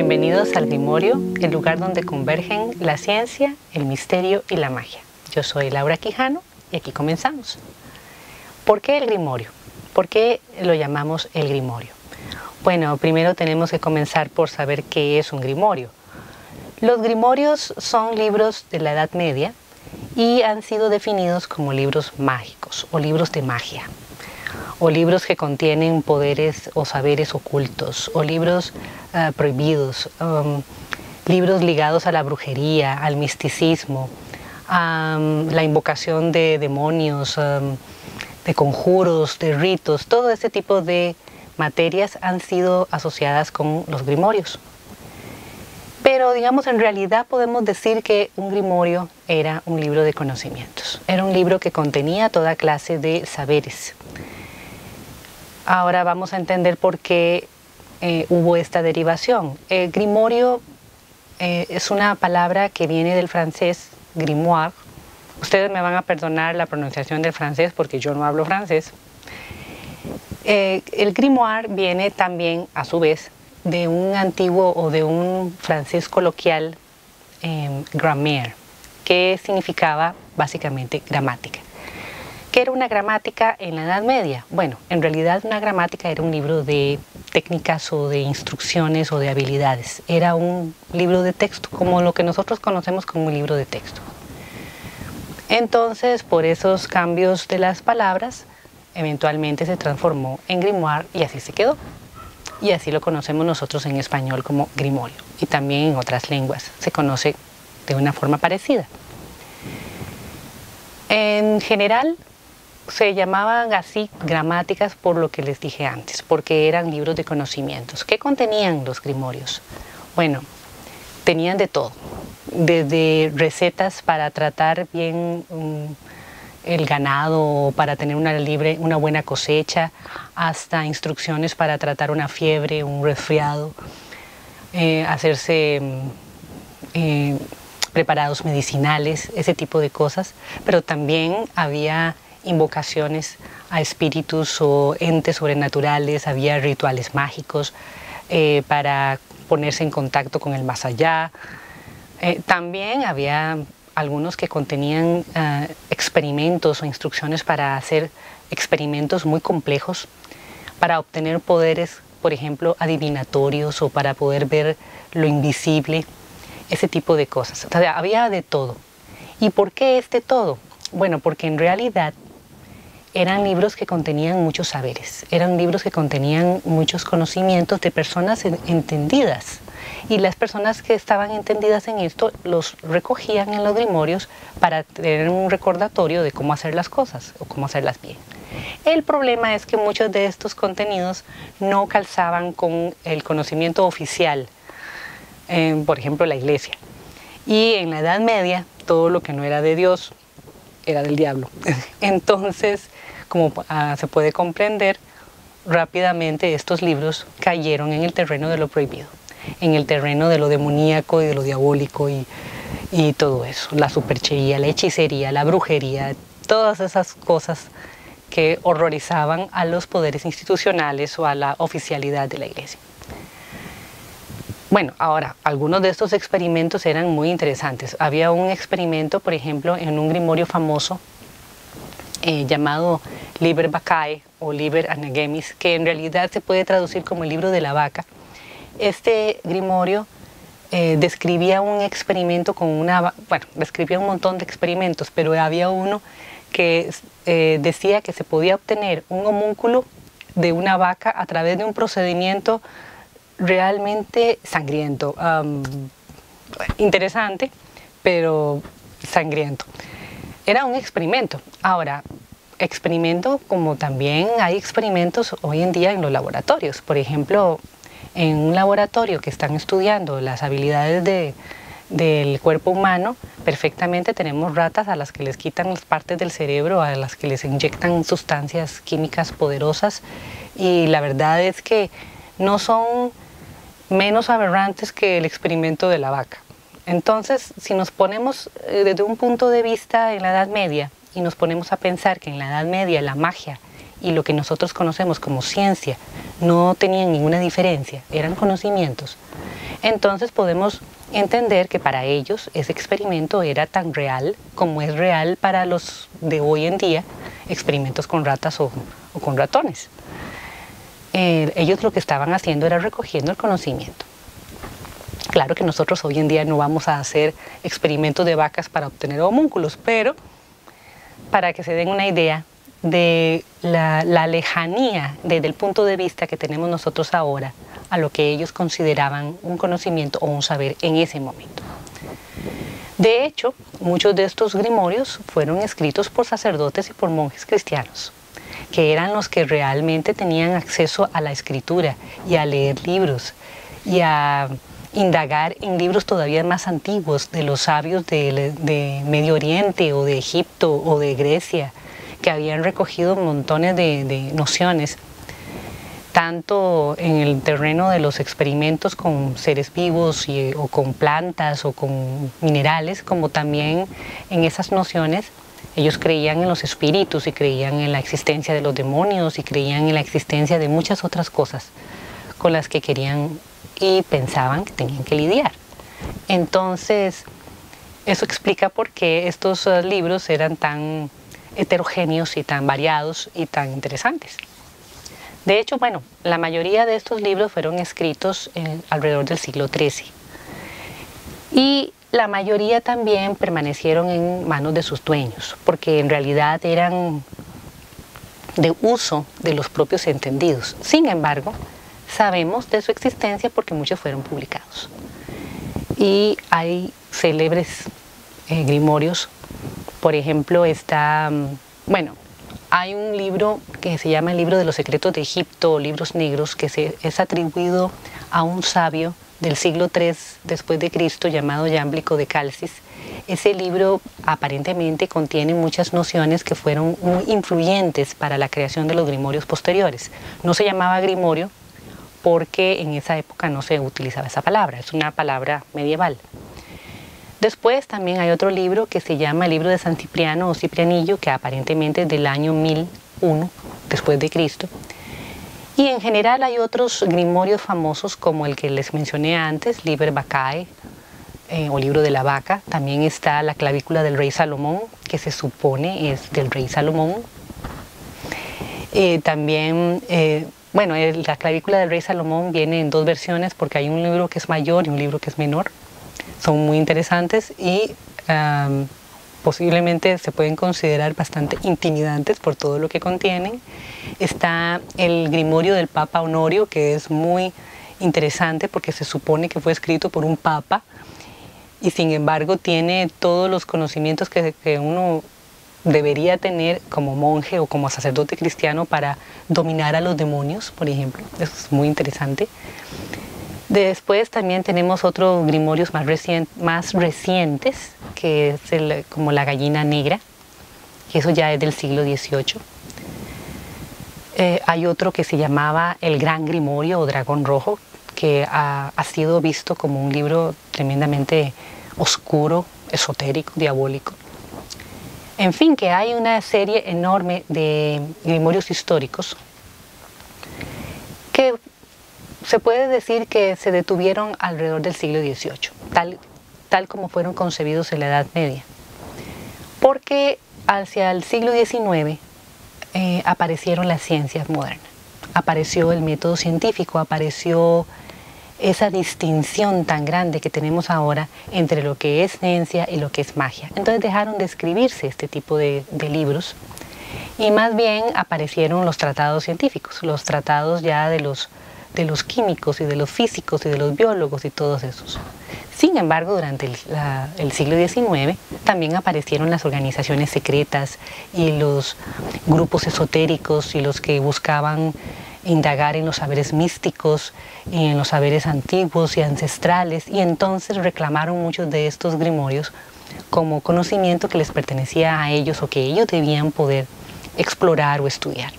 Bienvenidos al Grimorio, el lugar donde convergen la ciencia, el misterio y la magia. Yo soy Laura Quijano y aquí comenzamos. ¿Por qué el Grimorio? ¿Por qué lo llamamos el Grimorio? Bueno, primero tenemos que comenzar por saber qué es un grimorio. Los grimorios son libros de la Edad Media y han sido definidos como libros mágicos o libros de magia, o libros que contienen poderes o saberes ocultos, o libros prohibidos, libros ligados a la brujería, al misticismo, a la invocación de demonios, de conjuros, de ritos. Todo este tipo de materias han sido asociadas con los grimorios. Pero, digamos, en realidad podemos decir que un grimorio era un libro de conocimientos. Era un libro que contenía toda clase de saberes. Ahora vamos a entender por qué hubo esta derivación. Grimorio es una palabra que viene del francés grimoire. Ustedes me van a perdonar la pronunciación del francés porque yo no hablo francés. El grimoire viene también, a su vez, de un antiguo o de un francés coloquial, grammaire, que significaba básicamente gramática. ¿Qué era una gramática en la Edad Media? Bueno, en realidad una gramática era un libro de técnicas o de instrucciones o de habilidades. Era un libro de texto, como lo que nosotros conocemos como un libro de texto. Entonces, por esos cambios de las palabras, eventualmente se transformó en grimoire y así se quedó. Y así lo conocemos nosotros en español como grimorio. Y también en otras lenguas se conoce de una forma parecida. En general, se llamaban así gramáticas por lo que les dije antes, porque eran libros de conocimientos. ¿Qué contenían los grimorios? Bueno, tenían de todo, desde recetas para tratar bien el ganado, para tener una buena cosecha, hasta instrucciones para tratar una fiebre, un resfriado, hacerse preparados medicinales, ese tipo de cosas. Pero también había invocaciones a espíritus o entes sobrenaturales, había rituales mágicos para ponerse en contacto con el más allá. También había algunos que contenían experimentos o instrucciones para hacer experimentos muy complejos, para obtener poderes, por ejemplo, adivinatorios o para poder ver lo invisible, ese tipo de cosas. O sea, había de todo. ¿Y por qué es de todo? Bueno, porque en realidad eran libros que contenían muchos saberes, eran libros que contenían muchos conocimientos de personas entendidas. Y las personas que estaban entendidas en esto los recogían en los grimorios para tener un recordatorio de cómo hacer las cosas o cómo hacerlas bien. El problema es que muchos de estos contenidos no calzaban con el conocimiento oficial, por ejemplo, la iglesia. Y en la Edad Media, todo lo que no era de Dios era del diablo. Entonces, como se puede comprender, rápidamente estos libros cayeron en el terreno de lo prohibido, en el terreno de lo demoníaco y de lo diabólico y todo eso, la superchería, la hechicería, la brujería, todas esas cosas que horrorizaban a los poderes institucionales o a la oficialidad de la iglesia. Bueno, ahora, algunos de estos experimentos eran muy interesantes. Había un experimento, por ejemplo, en un grimorio famoso llamado Liber Vaccae o Liber Anagemis, que en realidad se puede traducir como el libro de la vaca. Este grimorio describía un experimento describía un montón de experimentos, pero había uno que decía que se podía obtener un homúnculo de una vaca a través de un procedimiento realmente sangriento, interesante, pero sangriento. Era un experimento. Ahora, experimento como también hay experimentos hoy en día en los laboratorios. Por ejemplo, en un laboratorio que están estudiando las habilidades del cuerpo humano, perfectamente tenemos ratas a las que les quitan las partes del cerebro, a las que les inyectan sustancias químicas poderosas, y la verdad es que no son menos aberrantes que el experimento de la vaca. Entonces, si nos ponemos desde un punto de vista en la Edad Media y nos ponemos a pensar que en la Edad Media la magia y lo que nosotros conocemos como ciencia no tenían ninguna diferencia, eran conocimientos, Entonces podemos entender que para ellos ese experimento era tan real como es real para los de hoy en día, experimentos con ratas o con ratones. Ellos lo que estaban haciendo era recogiendo el conocimiento. Claro que nosotros hoy en día no vamos a hacer experimentos de vacas para obtener homúnculos, pero para que se den una idea de la lejanía desde el punto de vista que tenemos nosotros ahora a lo que ellos consideraban un conocimiento o un saber en ese momento. De hecho, muchos de estos grimorios fueron escritos por sacerdotes y por monjes cristianos, que eran los que realmente tenían acceso a la escritura y a leer libros y a indagar en libros todavía más antiguos de los sabios de Medio Oriente o de Egipto o de Grecia, que habían recogido montones de nociones, tanto en el terreno de los experimentos con seres vivos o con plantas o con minerales, como también en esas nociones. Ellos creían en los espíritus y creían en la existencia de los demonios y creían en la existencia de muchas otras cosas con las que querían y pensaban que tenían que lidiar. Entonces, eso explica por qué estos libros eran tan heterogéneos y tan variados y tan interesantes. De hecho, bueno, la mayoría de estos libros fueron escritos alrededor del siglo XIII y la mayoría también permanecieron en manos de sus dueños, porque en realidad eran de uso de los propios entendidos. Sin embargo, sabemos de su existencia porque muchos fueron publicados. Y hay célebres grimorios. Por ejemplo, hay un libro que se llama el Libro de los Secretos de Egipto, o Libros Negros, que es atribuido a un sabio del siglo III después de Cristo llamado Jámblico de Calcis. Ese libro aparentemente contiene muchas nociones que fueron muy influyentes para la creación de los grimorios posteriores. No se llamaba grimorio porque en esa época no se utilizaba esa palabra, es una palabra medieval. Después también hay otro libro que se llama el Libro de San Cipriano o Ciprianillo, que aparentemente es del año 1001 después de Cristo. Y en general hay otros grimorios famosos como el que les mencioné antes, Liber Vaccae o Libro de la Vaca. También está la clavícula del rey Salomón, que se supone es del rey Salomón. La clavícula del rey Salomón viene en dos versiones porque hay un libro que es mayor y un libro que es menor. Son muy interesantes y posiblemente se pueden considerar bastante intimidantes por todo lo que contienen. Está el grimorio del Papa Honorio, que es muy interesante porque se supone que fue escrito por un papa y sin embargo tiene todos los conocimientos que uno debería tener como monje o como sacerdote cristiano para dominar a los demonios, por ejemplo. Eso es muy interesante. Después también tenemos otros grimorios más recientes, que es como la Gallina Negra, que eso ya es del siglo XVIII. Hay otro que se llamaba El Gran Grimorio o Dragón Rojo, que ha sido visto como un libro tremendamente oscuro, esotérico, diabólico. En fin, que hay una serie enorme de grimorios históricos que se puede decir que se detuvieron alrededor del siglo XVIII, tal como fueron concebidos en la Edad Media. Porque hacia el siglo XIX aparecieron las ciencias modernas, apareció el método científico, apareció esa distinción tan grande que tenemos ahora entre lo que es ciencia y lo que es magia. Entonces dejaron de escribirse este tipo de libros y más bien aparecieron los tratados científicos, los tratados ya de los químicos y de los físicos y de los biólogos y todos esos. Sin embargo, durante el siglo XIX también aparecieron las organizaciones secretas y los grupos esotéricos y los que buscaban indagar en los saberes místicos y en los saberes antiguos y ancestrales, y entonces reclamaron muchos de estos grimorios como conocimiento que les pertenecía a ellos o que ellos debían poder explorar o estudiar.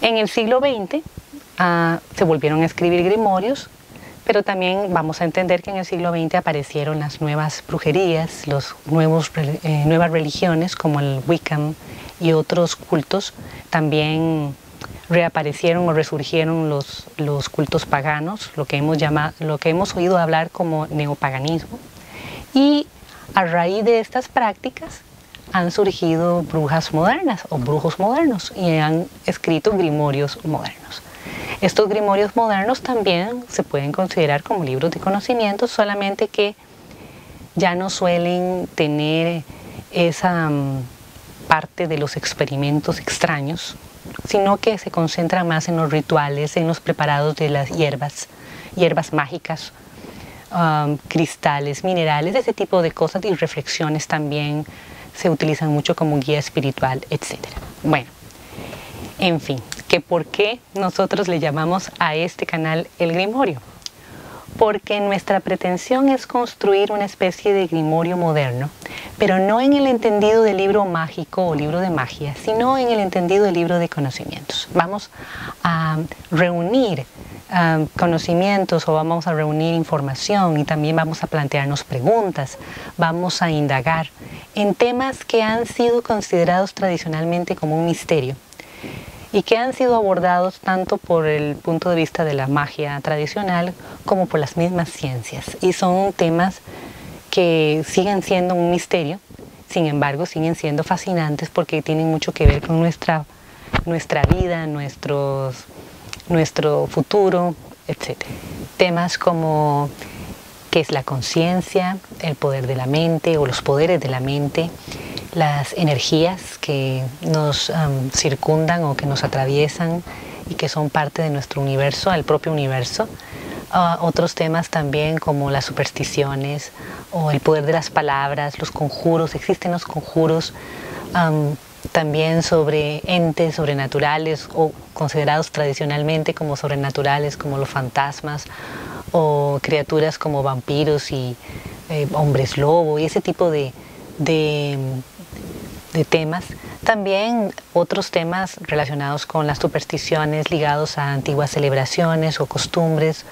En el siglo XX se volvieron a escribir grimorios, pero también vamos a entender que en el siglo XX aparecieron las nuevas brujerías, nuevas religiones como el Wiccan y otros cultos también reaparecieron o resurgieron los cultos paganos, lo que hemos oído hablar como neopaganismo, y a raíz de estas prácticas han surgido brujas modernas o brujos modernos y han escrito grimorios modernos. Estos grimorios modernos también se pueden considerar como libros de conocimiento, solamente que ya no suelen tener esa parte de los experimentos extraños, sino que se concentran más en los rituales, en los preparados de las hierbas mágicas, cristales, minerales, ese tipo de cosas, y reflexiones también se utilizan mucho como guía espiritual, etc. Bueno, en fin, que ¿por qué nosotros le llamamos a este canal el Grimorio? Porque nuestra pretensión es construir una especie de grimorio moderno, pero no en el entendido de libro mágico o libro de magia, sino en el entendido de libro de conocimientos. Vamos a reunir conocimientos, o vamos a reunir información, y también vamos a plantearnos preguntas, vamos a indagar en temas que han sido considerados tradicionalmente como un misterio y que han sido abordados tanto por el punto de vista de la magia tradicional como por las mismas ciencias. Y son temas que siguen siendo un misterio, sin embargo siguen siendo fascinantes porque tienen mucho que ver con nuestra vida, nuestro futuro, etc. Temas como qué es la conciencia, el poder de la mente o los poderes de la mente, las energías que nos circundan o que nos atraviesan y que son parte de nuestro universo, el propio universo. Otros temas también como las supersticiones o el poder de las palabras, los conjuros, existen los conjuros, también sobre entes sobrenaturales o considerados tradicionalmente como sobrenaturales, como los fantasmas o criaturas como vampiros y hombres lobo y ese tipo de temas. También otros temas relacionados con las supersticiones ligados a antiguas celebraciones o costumbres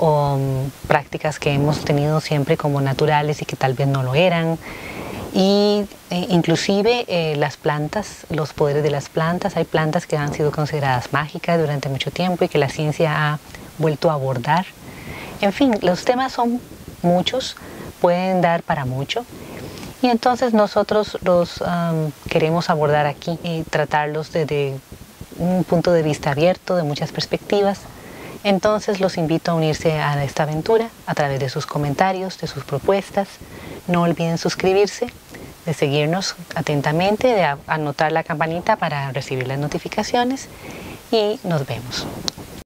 o prácticas que hemos tenido siempre como naturales y que tal vez no lo eran. Y inclusive las plantas, los poderes de las plantas. Hay plantas que han sido consideradas mágicas durante mucho tiempo y que la ciencia ha vuelto a abordar. En fin, los temas son muchos, pueden dar para mucho. Y entonces nosotros los queremos abordar aquí y tratarlos desde un punto de vista abierto, de muchas perspectivas. Entonces los invito a unirse a esta aventura a través de sus comentarios, de sus propuestas. No olviden suscribirse, de seguirnos atentamente, de anotar la campanita para recibir las notificaciones, y nos vemos.